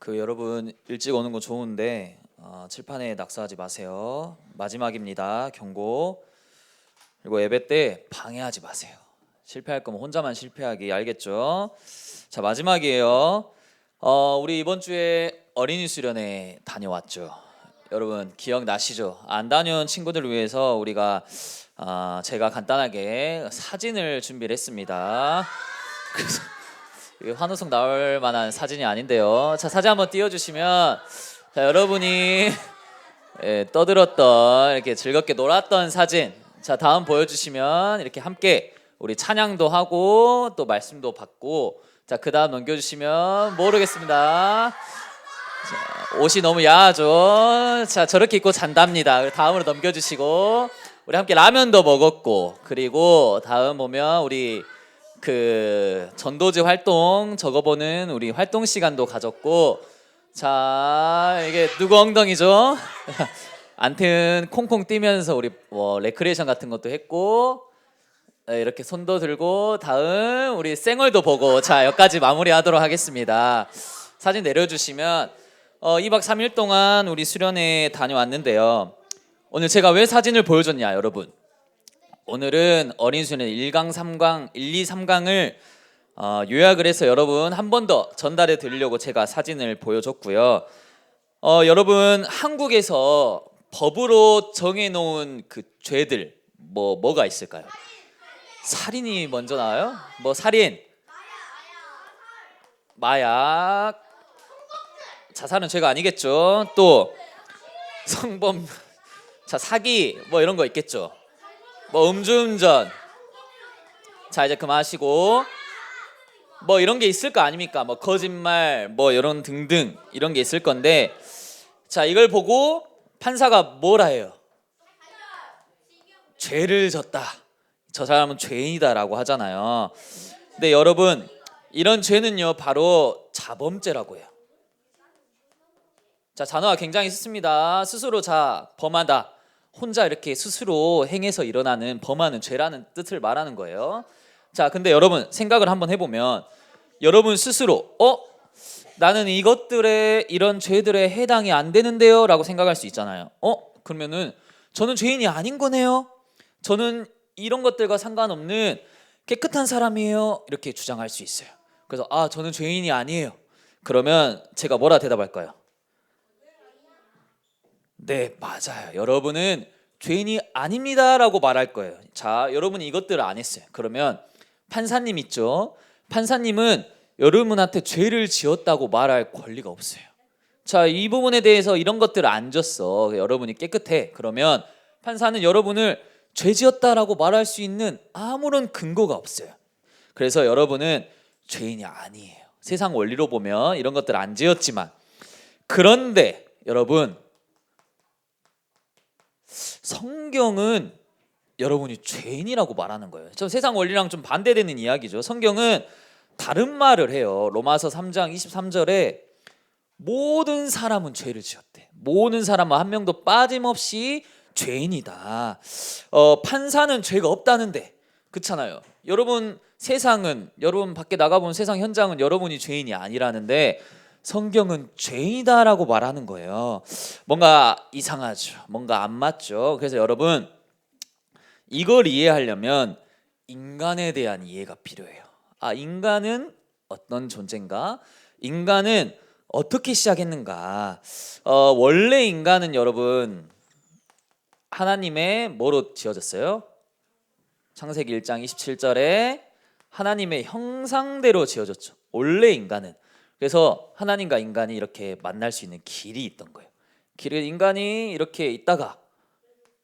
여러분 일찍 오는 거 좋은데 칠판에 낙서하지 마세요. 마지막입니다. 경고. 그리고 예배 때 방해하지 마세요. 실패할 거면 혼자만 실패하기, 알겠죠? 자, 마지막이에요. 우리 이번 주에 어린이 수련회 다녀왔죠. 여러분 기억나시죠? 안 다녀온 친구들을 위해서 우리가 제가 간단하게 사진을 준비를 했습니다. 그래서 이게 환호성 나올 만한 사진이 아닌데요. 자, 사진 한번 띄워주시면, 자, 여러분이 떠들었던, 이렇게 즐겁게 놀았던 사진. 자, 다음 보여주시면 이렇게 함께 우리 찬양도 하고 또 말씀도 받고, 자, 그 다음 넘겨주시면 모르겠습니다. 자, 옷이 너무 야하죠. 자, 저렇게 입고 잔답니다. 다음으로 넘겨주시고, 우리 함께 라면도 먹었고, 그리고 다음 보면 우리 전도지 활동 적어보는 우리 활동 시간도 가졌고, 자, 이게 누구 엉덩이죠? 암튼 콩콩 뛰면서 우리 레크레이션 같은 것도 했고, 이렇게 손도 들고, 다음 우리 쌩얼도 보고, 자, 여기까지 마무리하도록 하겠습니다. 사진 내려주시면 2박 3일 동안 우리 수련회 다녀왔는데요. 오늘 제가 왜 사진을 보여줬냐, 여러분. 오늘은 어린 수련회 1강, 3강, 1, 2, 3강을 요약을 해서 여러분 한 번 더 전달해 드리려고 제가 사진을 보여줬고요. 여러분 한국에서 법으로 정해놓은 그 죄들 뭐가 있을까요? 살인이 먼저 나와요? 살인, 마약, 자살은 죄가 아니겠죠. 또 성범, 자, 사기 이런 거 있겠죠. 음주운전. 자, 이제 그만하시고, 이런 게 있을 거 아닙니까? 거짓말, 이런 등등 이런 게 있을 건데, 자, 이걸 보고 판사가 뭐라 해요? 죄를 졌다. 저 사람은 죄인이다라고 하잖아요. 근데 여러분, 이런 죄는요 바로 자범죄라고 해요. 자, 단어가 굉장히 습니다. 스스로 범하다, 혼자 이렇게 스스로 행해서 일어나는, 범하는 죄라는 뜻을 말하는 거예요. 자, 근데 여러분 생각을 한번 해보면, 여러분 스스로 나는 이런 죄들에 해당이 안 되는데요 라고 생각할 수 있잖아요. 그러면은 저는 죄인이 아닌 거네요. 저는 이런 것들과 상관없는 깨끗한 사람이에요, 이렇게 주장할 수 있어요. 그래서 저는 죄인이 아니에요. 그러면 제가 뭐라 대답할까요? 네, 맞아요. 여러분은 죄인이 아닙니다 라고 말할 거예요. 자, 여러분이 이것들을 안 했어요. 그러면 판사님 있죠? 판사님은 여러분한테 죄를 지었다고 말할 권리가 없어요. 자, 이 부분에 대해서 이런 것들을 안 졌어, 여러분이 깨끗해. 그러면 판사는 여러분을 죄 지었다라고 말할 수 있는 아무런 근거가 없어요. 그래서 여러분은 죄인이 아니에요. 세상 원리로 보면 이런 것들 안 지었지만, 그런데 여러분, 성경은 여러분이 죄인이라고 말하는 거예요. 저 세상 원리랑 좀 반대되는 이야기죠. 성경은 다른 말을 해요. 로마서 3장 23절에 모든 사람은 죄를 지었대. 모든 사람은 한 명도 빠짐없이 죄인이다. 판사는 죄가 없다는데, 그렇잖아요. 여러분 여러분 밖에 나가본 세상 현장은 여러분이 죄인이 아니라는데, 성경은 죄인이다라고 말하는 거예요. 뭔가 이상하죠. 뭔가 안 맞죠. 그래서 여러분, 이걸 이해하려면 인간에 대한 이해가 필요해요. 인간은 어떤 존재인가? 인간은 어떻게 시작했는가? 원래 인간은 여러분 하나님의 뭐로 지어졌어요? 창세기 1장 27절에 하나님의 형상대로 지어졌죠. 원래 인간은. 그래서 하나님과 인간이 이렇게 만날 수 있는 길이 있던 거예요. 인간이 이렇게 있다가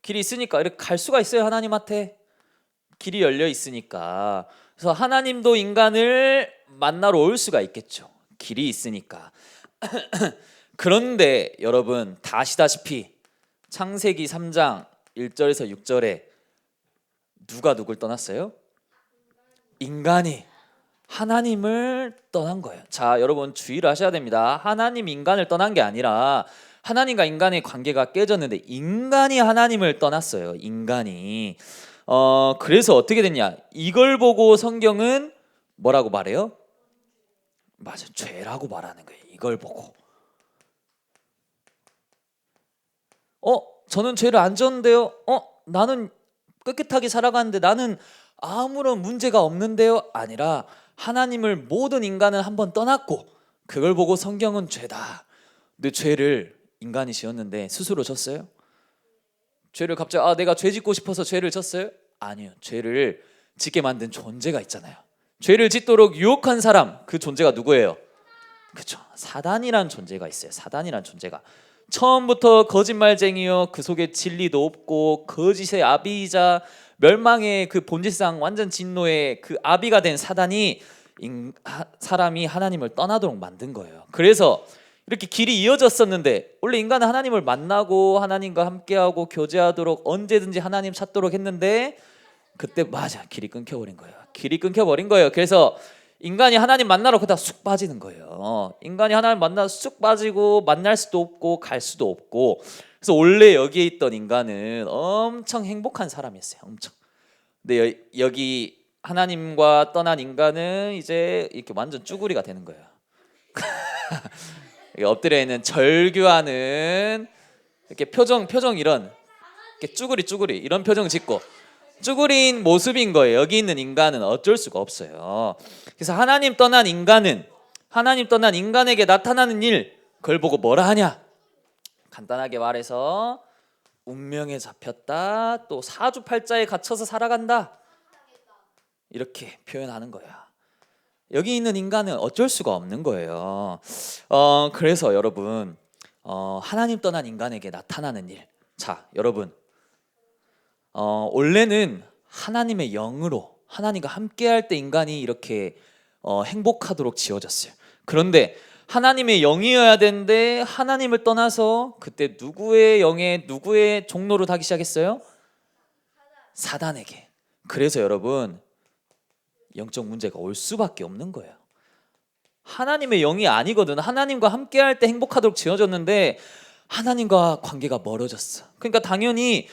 길이 있으니까 이렇게 갈 수가 있어요. 하나님한테 길이 열려 있으니까. 그래서 하나님도 인간을 만나러 올 수가 있겠죠. 길이 있으니까. 그런데 여러분 다 아시다시피 창세기 3장 1절에서 6절에 누가 누굴 떠났어요? 인간이 하나님을 떠난 거예요. 자, 여러분 주의를 하셔야 됩니다. 하나님 인간을 떠난 게 아니라 하나님과 인간의 관계가 깨졌는데 인간이 하나님을 떠났어요. 인간이. 그래서 어떻게 됐냐? 이걸 보고 성경은 뭐라고 말해요? 맞아, 죄라고 말하는 거예요. 이걸 보고. 저는 죄를 안 졌는데요. 나는 깨끗하게 살아가는데 나는 아무런 문제가 없는데요. 아니라 하나님을 모든 인간은 한번 떠났고 그걸 보고 성경은 죄다. 근데 죄를 인간이 지었는데 스스로 졌어요? 죄를 갑자기 내가 죄 짓고 싶어서 죄를 졌어요? 아니요. 죄를 짓게 만든 존재가 있잖아요. 죄를 짓도록 유혹한 사람, 그 존재가 누구예요? 그렇죠. 사단이란 존재가 있어요. 사단이란 존재가 처음부터 거짓말쟁이요, 그 속에 진리도 없고 거짓의 아비이자 멸망의 그 본질상 완전 진노의 그 아비가 된 사단이 사람이 하나님을 떠나도록 만든 거예요. 그래서 이렇게 길이 이어졌었는데 원래 인간은 하나님을 만나고 하나님과 함께하고 교제하도록 언제든지 하나님 찾도록 했는데 그때 맞아 길이 끊겨버린 거예요. 길이 끊겨버린 거예요. 그래서 인간이 하나님 만나러 그다 쑥 빠지는 거예요. 인간이 하나님 만나 쑥 빠지고 만날 수도 없고 갈 수도 없고. 그래서 원래 여기에 있던 인간은 엄청 행복한 사람이었어요. 엄청. 근데 여기 하나님과 떠난 인간은 이제 이렇게 완전 쭈구리가 되는 거예요. 엎드려 있는 절규하는 이렇게 표정 이런 이렇게 쭈구리 이런 표정 짓고 쭈구리인 모습인 거예요. 여기 있는 인간은 어쩔 수가 없어요. 그래서 하나님 떠난 인간에게 나타나는 일, 그걸 보고 뭐라 하냐? 간단하게 말해서 운명에 잡혔다, 또 사주팔자에 갇혀서 살아간다, 이렇게 표현하는 거야. 여기 있는 인간은 어쩔 수가 없는 거예요. 그래서 여러분, 하나님 떠난 인간에게 나타나는 일. 자, 여러분, 원래는 하나님의 영으로 하나님과 함께할 때 인간이 이렇게 행복하도록 지어졌어요. 그런데 하나님의 영이어야 되는데 하나님을 떠나서 그때 누구의 영에 누구의 종로로 타기 시작했어요? 사단에게. 그래서 여러분, 영적 문제가 올 수밖에 없는 거예요. 하나님의 영이 아니거든. 하나님과 함께할 때 행복하도록 지어졌는데 하나님과 관계가 멀어졌어. 그러니까 당연히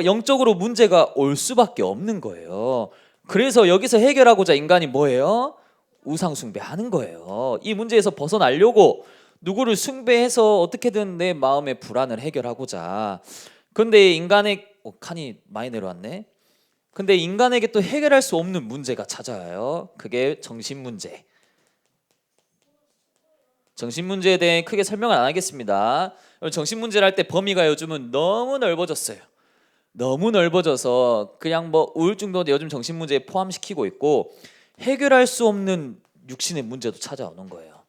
영적으로 문제가 올 수밖에 없는 거예요. 그래서 여기서 해결하고자 인간이 뭐예요? 우상 숭배하는 거예요. 이 문제에서 벗어나려고 누구를 숭배해서 어떻게든 내 마음의 불안을 해결하고자. 근데 인간의 칸이 많이 내려왔네. 근데 인간에게 또 해결할 수 없는 문제가 찾아와요. 그게 정신 문제. 정신 문제에 대해 크게 설명을 안 하겠습니다. 정신 문제를 할 때 범위가 요즘은 너무 넓어졌어요. 너무 넓어져서 그냥 뭐 우울증도 요즘 정신 문제에 포함시키고 있고 해결할 수 없는 육신의 문제도 찾아오는 거예요.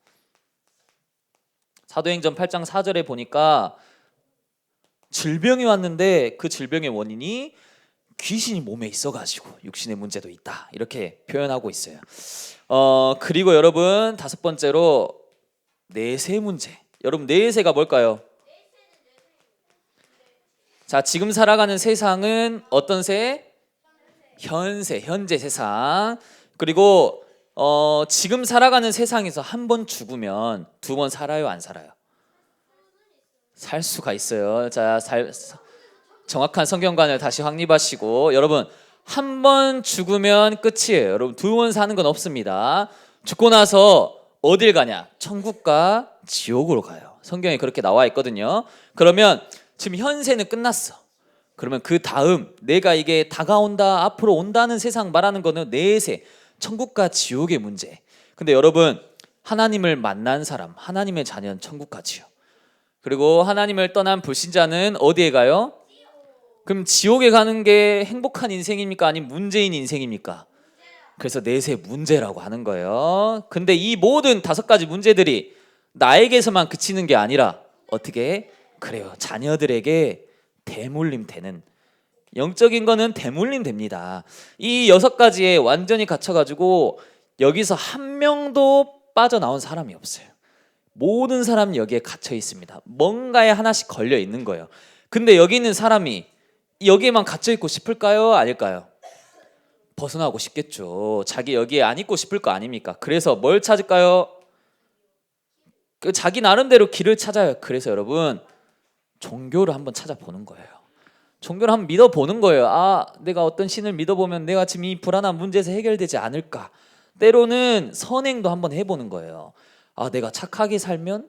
사도행전 8장 4절에 보니까 질병이 왔는데 그 질병의 원인이 귀신이 몸에 있어가지고 육신의 문제도 있다, 이렇게 표현하고 있어요. 그리고 여러분, 다섯 번째로 내세 문제. 여러분, 내세가 뭘까요? 자, 지금 살아가는 세상은 어떤 세? 현재 세상. 그리고 지금 살아가는 세상에서 한 번 죽으면 두 번 살아요, 안 살아요? 살 수가 있어요. 자, 정확한 성경관을 다시 확립하시고, 여러분, 한 번 죽으면 끝이에요. 여러분, 두 번 사는 건 없습니다. 죽고 나서 어딜 가냐? 천국과 지옥으로 가요. 성경에 그렇게 나와 있거든요. 그러면 지금 현세는 끝났어. 그러면 그 다음 내가 이게 다가온다, 앞으로 온다는 세상 말하는 거는 내세, 천국과 지옥의 문제. 근데 여러분, 하나님을 만난 사람, 하나님의 자녀는 천국 가지요. 그리고 하나님을 떠난 불신자는 어디에 가요? 그럼 지옥에 가는 게 행복한 인생입니까? 아니면 문제인 인생입니까? 그래서 내세 문제라고 하는 거예요. 근데 이 모든 다섯 가지 문제들이 나에게서만 그치는 게 아니라 어떻게? 그래요. 자녀들에게 대물림 되는, 영적인 거는 대물림 됩니다. 이 여섯 가지에 완전히 갇혀가지고 여기서 한 명도 빠져나온 사람이 없어요. 모든 사람이 여기에 갇혀 있습니다. 뭔가에 하나씩 걸려 있는 거예요. 근데 여기 있는 사람이 여기에만 갇혀 있고 싶을까요? 아닐까요? 벗어나고 싶겠죠. 자기 여기에 안 있고 싶을 거 아닙니까? 그래서 뭘 찾을까요? 자기 나름대로 길을 찾아요. 그래서 여러분, 종교를 한번 찾아보는 거예요. 종교를 한번 믿어보는 거예요. 내가 어떤 신을 믿어보면 내가 지금 이 불안한 문제에서 해결되지 않을까. 때로는 선행도 한번 해보는 거예요. 아, 내가 착하게 살면,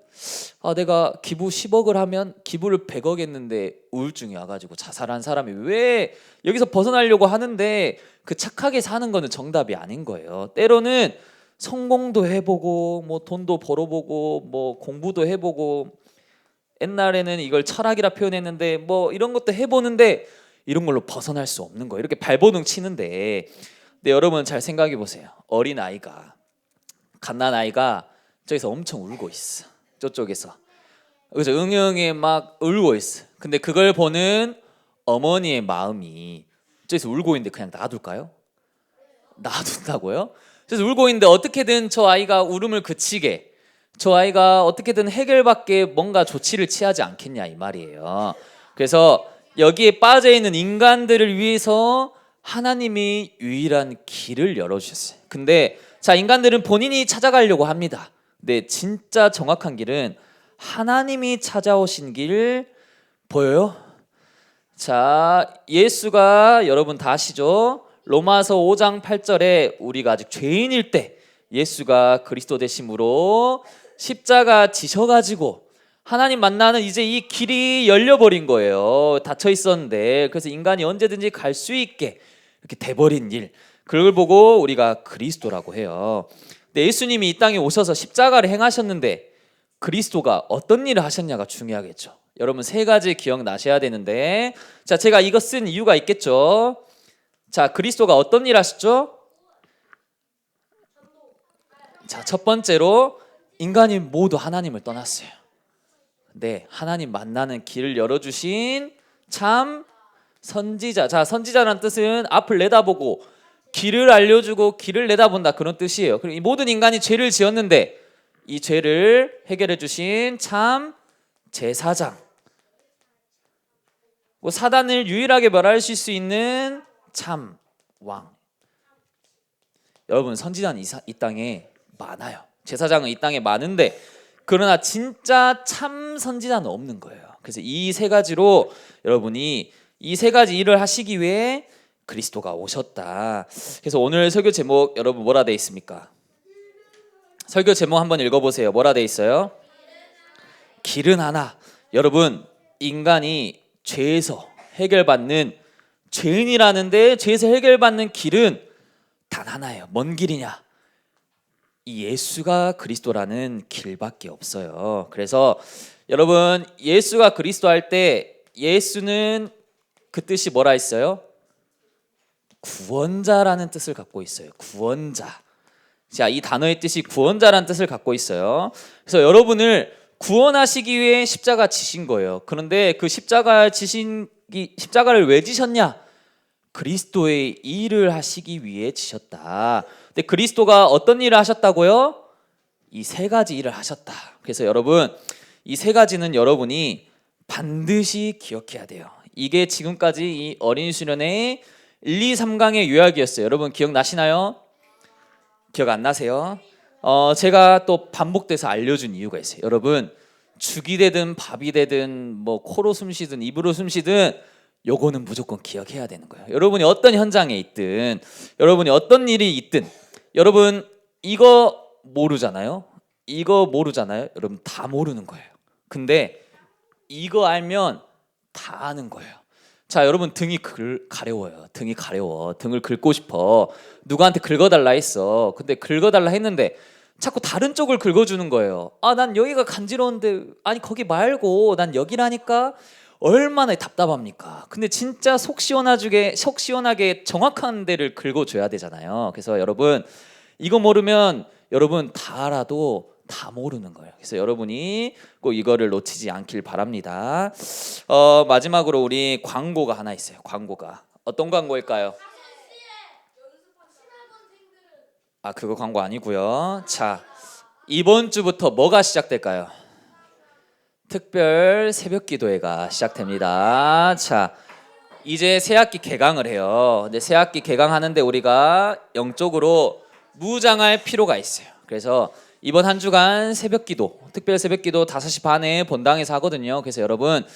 아, 내가 기부 10억을 하면 기부를 100억 했는데 우울증이 와가지고 자살한 사람이 왜 여기서 벗어나려고 하는데 그 착하게 사는 거는 정답이 아닌 거예요. 때로는 성공도 해보고 뭐 돈도 벌어보고 뭐 공부도 해보고, 옛날에는 이걸 철학이라 표현했는데 뭐 이런 것도 해보는데 이런 걸로 벗어날 수 없는 거예요. 이렇게 발버둥 치는데, 근데 여러분 잘 생각해 보세요. 어린 아이가, 갓난 아이가 저기서 엄청 울고 있어. 저쪽에서, 그래서 응형에 막 울고 있어. 근데 그걸 보는 어머니의 마음이, 저기서 울고 있는데 그냥 놔둘까요? 놔둔다고요? 그래서 울고 있는데 어떻게든 저 아이가 울음을 그치게, 저 아이가 어떻게든 해결밖에 뭔가 조치를 취하지 않겠냐 이 말이에요. 그래서 여기에 빠져있는 인간들을 위해서 하나님이 유일한 길을 열어주셨어요. 근데 자, 인간들은 본인이 찾아가려고 합니다. 근데 진짜 정확한 길은 하나님이 찾아오신 길 보여요? 자, 예수가, 여러분 다 아시죠? 로마서 5장 8절에 우리가 아직 죄인일 때 예수가 그리스도 되심으로 십자가 지셔가지고 하나님 만나는 이제 이 길이 열려버린 거예요. 닫혀 있었는데, 그래서 인간이 언제든지 갈 수 있게 이렇게 돼버린 일, 그걸 보고 우리가 그리스도라고 해요. 근데 예수님이 이 땅에 오셔서 십자가를 행하셨는데 그리스도가 어떤 일을 하셨냐가 중요하겠죠. 여러분 세 가지 기억나셔야 되는데, 자, 제가 이거 쓴 이유가 있겠죠. 자, 그리스도가 어떤 일 하셨죠? 자, 첫 번째로 인간이 모두 하나님을 떠났어요. 네, 하나님 만나는 길을 열어주신 참 선지자. 자, 선지자라는 뜻은 앞을 내다보고 길을 알려주고 길을 내다본다, 그런 뜻이에요. 그리고 이 모든 인간이 죄를 지었는데 이 죄를 해결해 주신 참 제사장, 사단을 유일하게 멸하실 수 있는 참 왕. 여러분 선지자는 이 땅에 많아요. 제사장은 이 땅에 많은데, 그러나 진짜 참 선지자는 없는 거예요. 그래서 이 세 가지로 여러분이 이 세 가지 일을 하시기 위해 그리스도가 오셨다. 그래서 오늘 설교 제목 여러분 뭐라 돼 있습니까? 설교 제목 한번 읽어보세요. 뭐라 돼 있어요? 길은 하나. 여러분 인간이 죄에서 해결받는, 죄인이라는데 죄에서 해결받는 길은 단 하나예요. 뭔 길이냐? 이 예수가 그리스도라는 길밖에 없어요. 그래서 여러분 예수가 그리스도 할 때 예수는 그 뜻이 뭐라 했어요? 구원자라는 뜻을 갖고 있어요. 구원자. 자, 이 단어의 뜻이 구원자라는 뜻을 갖고 있어요. 그래서 여러분을 구원하시기 위해 십자가 지신 거예요. 그런데 그 십자가를 왜 지셨냐? 그리스도의 일을 하시기 위해 지셨다. 근데 그리스도가 어떤 일을 하셨다고요? 이 세 가지 일을 하셨다. 그래서 여러분 이 세 가지는 여러분이 반드시 기억해야 돼요. 이게 지금까지 이 어린이 수련회의 1, 2, 3강의 요약이었어요. 여러분 기억나시나요? 기억 안 나세요? 제가 또 반복돼서 알려준 이유가 있어요. 여러분 죽이 되든 밥이 되든 뭐 코로 숨쉬든 입으로 숨쉬든 요거는 무조건 기억해야 되는 거예요. 여러분이 어떤 현장에 있든, 여러분이 어떤 일이 있든, 여러분 이거 모르잖아요. 여러분 다 모르는 거예요. 근데 이거 알면 다 아는 거예요. 자, 여러분 등이 가려워요. 등이 가려워. 등을 긁고 싶어. 누구한테 긁어달라 했어. 근데 긁어달라 했는데 자꾸 다른 쪽을 긁어주는 거예요. 아, 난 여기가 간지러운데, 아니 거기 말고 난 여기라니까. 얼마나 답답합니까? 근데 진짜 속 시원하게 정확한 데를 긁어줘야 되잖아요. 그래서 여러분 이거 모르면 여러분 다 알아도 다 모르는 거예요. 그래서 여러분이 꼭 이거를 놓치지 않길 바랍니다. 마지막으로 우리 광고가 하나 있어요. 광고가 어떤 광고일까요? 아, 그거 광고 아니고요. 자, 이번 주부터 뭐가 시작될까요? 특별 새벽 기도회가 시작됩니다. 자, 이제 새학기 개강을 해요. 근데 새학기 개강하는데 우리가 영적으로 무장할 필요가 있어요. 그래서 이번 한 주간 새벽 기도, 특별 새벽 기도 5시 반에 본당에서 하거든요. 그래서 여러분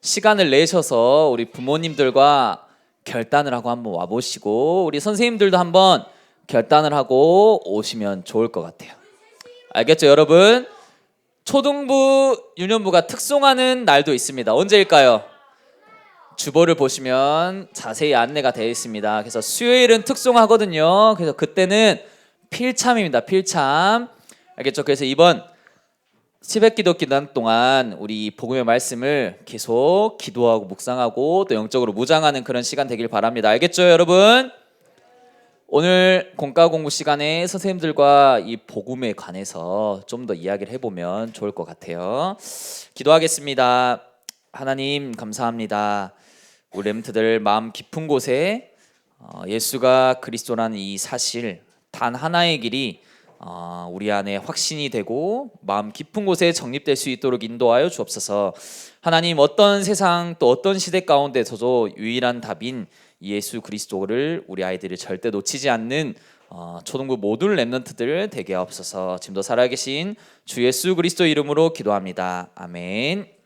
시간을 내셔서 우리 부모님들과 결단을 하고 한번 와보시고, 우리 선생님들도 한번 결단을 하고 오시면 좋을 것 같아요. 알겠죠, 여러분? 초등부, 유년부가 특송하는 날도 있습니다. 언제일까요? 주보를 보시면 자세히 안내가 되어 있습니다. 그래서 수요일은 특송하거든요. 그래서 그때는 필참입니다. 필참. 알겠죠? 그래서 이번 시백기도 기간 동안 우리 복음의 말씀을 계속 기도하고 묵상하고 또 영적으로 무장하는 그런 시간 되길 바랍니다. 알겠죠, 여러분? 오늘 공과 공부 시간에 선생님들과 이 복음에 관해서 좀 더 이야기를 해보면 좋을 것 같아요. 기도하겠습니다. 하나님 감사합니다. 우리 렘트들 마음 깊은 곳에 예수가 그리스도라는 이 사실 단 하나의 길이 우리 안에 확신이 되고 마음 깊은 곳에 정립될 수 있도록 인도하여 주옵소서. 하나님, 어떤 세상 또 어떤 시대 가운데서도 유일한 답인 예수 그리스도를 우리 아이들이 절대 놓치지 않는 초등부 모든 렘넌트들 되게 하옵소서. 지금도 살아계신 주 예수 그리스도 이름으로 기도합니다. 아멘.